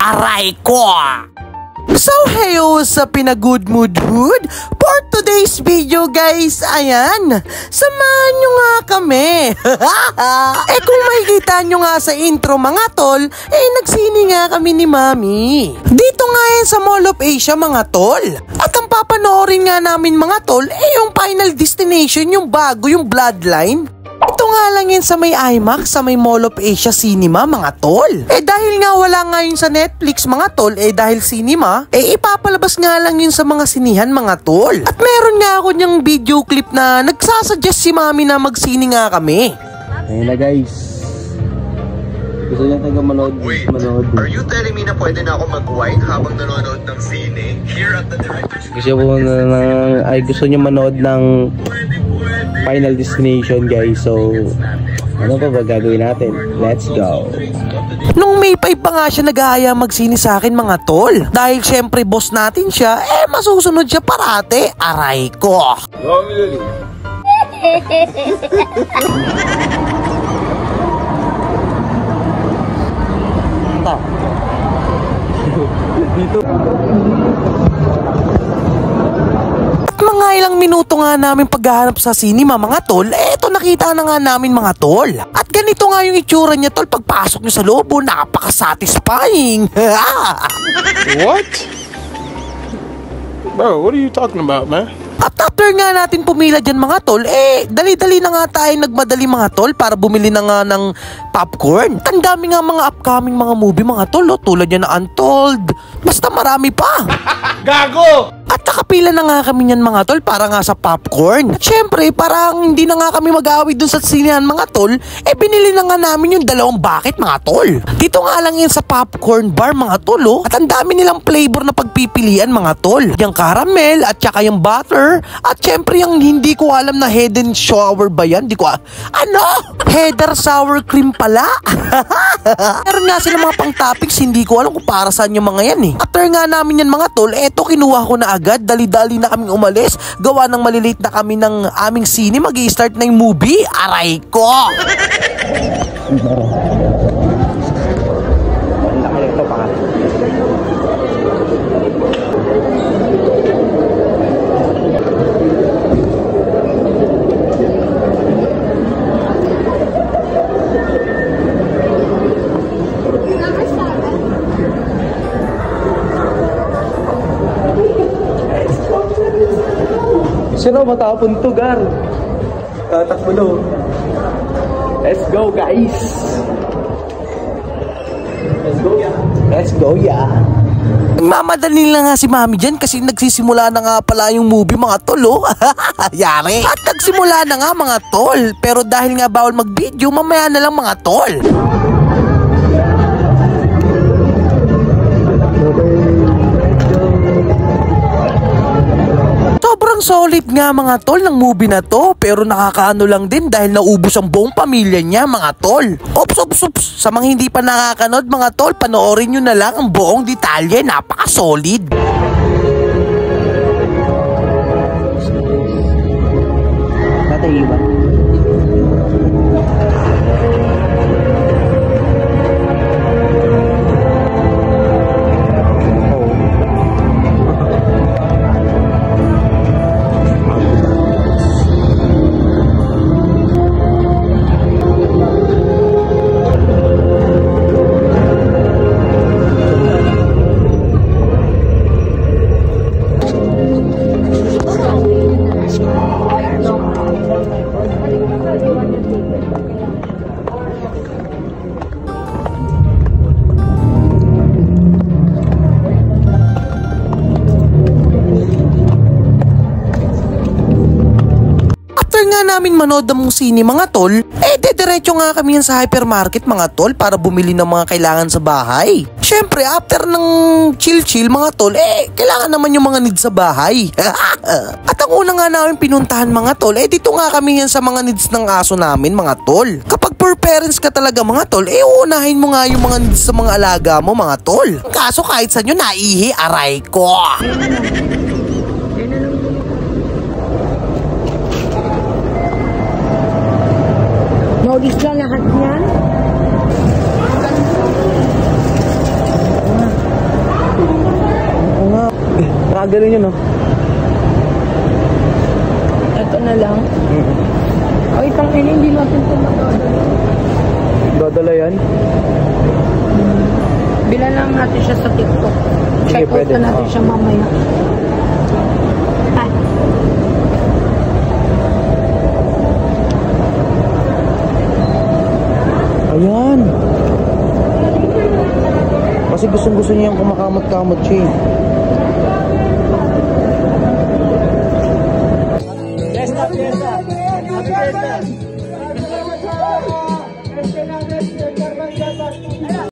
aray ko! So heyo sa Pinagood Mood Hood for today's video guys, ayan, samahan nyo nga kami. Kung makikita nyo nga sa intro mga tol, nagsini nga kami ni Mami. Dito nga yan sa Mall of Asia mga tol. At ang papanoorin nga namin mga tol, yung Final Destination, yung bago, yung Bloodline. Ito nga lang yun sa may IMAX, sa may Mall of Asia Cinema mga tol. Dahil nga wala nga yun sa Netflix mga tol, dahil cinema, ipapalabas nga lang yun sa mga sinihan mga tol. At meron nga ako niyang video clip na nagsasuggest si Mami na magsini nga kami. Ayun na guys. Gusto niya tayo manood. Are you telling me na pwede na ako mag-wine habang nanonood ng sine here at the director's? Gusto niya manood ng Final Destination guys. So ano pa ba gagawin natin? Let's go. Nung May 5 pa nga siya nag-aaya magsini sa akin mga tol. Dahil syempre boss natin siya, masusunod siya parate. Aray ko. Dito. Mga ilang minuto nga namin paghahanap sa cinema mga tol, eto nakita na nga namin mga tol. At ganito nga yung itsura niya tol pagpasok niyo sa loob, napaka-satisfying. What? Bro, what are you talking about, man? At after nga natin pumila dyan mga tol, dali-dali na nga tayo nagmadali mga tol para bumili na nga ng popcorn. Ang dami nga mga upcoming mga movie mga tol, tulad yan na Untold. Basta marami pa. Gago! At nakapila na nga kami niyan mga tol para nga sa popcorn. At syempre parang hindi na nga kami mag-aaway dun sa sinihan mga tol, binili na nga namin yung 2 bucket mga tol. Dito nga lang yan sa popcorn bar mga tol. At ang dami nilang flavor na pagpipilian mga tol. Yung caramel at saka yung butter. At syempre yung hindi ko alam na head and shower ba yan? Di ko Heather sour cream pala. Meron nga sila mga pang topics, hindi ko alam kung para saan yung mga yan After nga namin yan mga tol, eto kinuha ko na agad, dali-dali na kaming umalis. Gawa ng malilate na kami ng aming sine, mag-i-start na yung movie. Aray ko! Sino matapon to gar? Tatakbo no. Let's go guys. Let's go ya. Mamadali lang nga si Mami dyan kasi nagsisimula na nga pala yung movie mga tol Yari. At nagsimula na nga mga tol. Pero dahil nga bawal mag-video, mamaya na lang mga tol. Sobrang solid nga mga tol ng movie na to, pero nakakaano lang din dahil naubos ang buong pamilya niya mga tol. Ops. Sa mga hindi pa nakakanood mga tol, panoorin nyo na lang ang buong detalye, napaka-solid. Nataiwan. Namin manood ng sine mga tol, diretso nga kami yan sa hypermarket mga tol para bumili ng mga kailangan sa bahay. Syempre after ng chill mga tol, kailangan naman yung mga needs sa bahay. At ang una nga namin pinuntahan mga tol, dito nga kami yan sa mga needs ng aso namin mga tol. Kapag poor parents ka talaga mga tol, uunahin mo nga yung mga needs sa mga alaga mo mga tol. Kaso kahit saan yun naihi, aray ko. Maudis lang lahat yan. nakagaling yun, oh. Ito na lang. Ay, tangin, hindi natin ito madadala. Dadala yan? Bilan lang natin siya sa TikTok. Sige, Check out pwede. na natin siya mamaya. Ayan. Kasi gustong-gusto niya yung kumakamot-kamot siya, eh.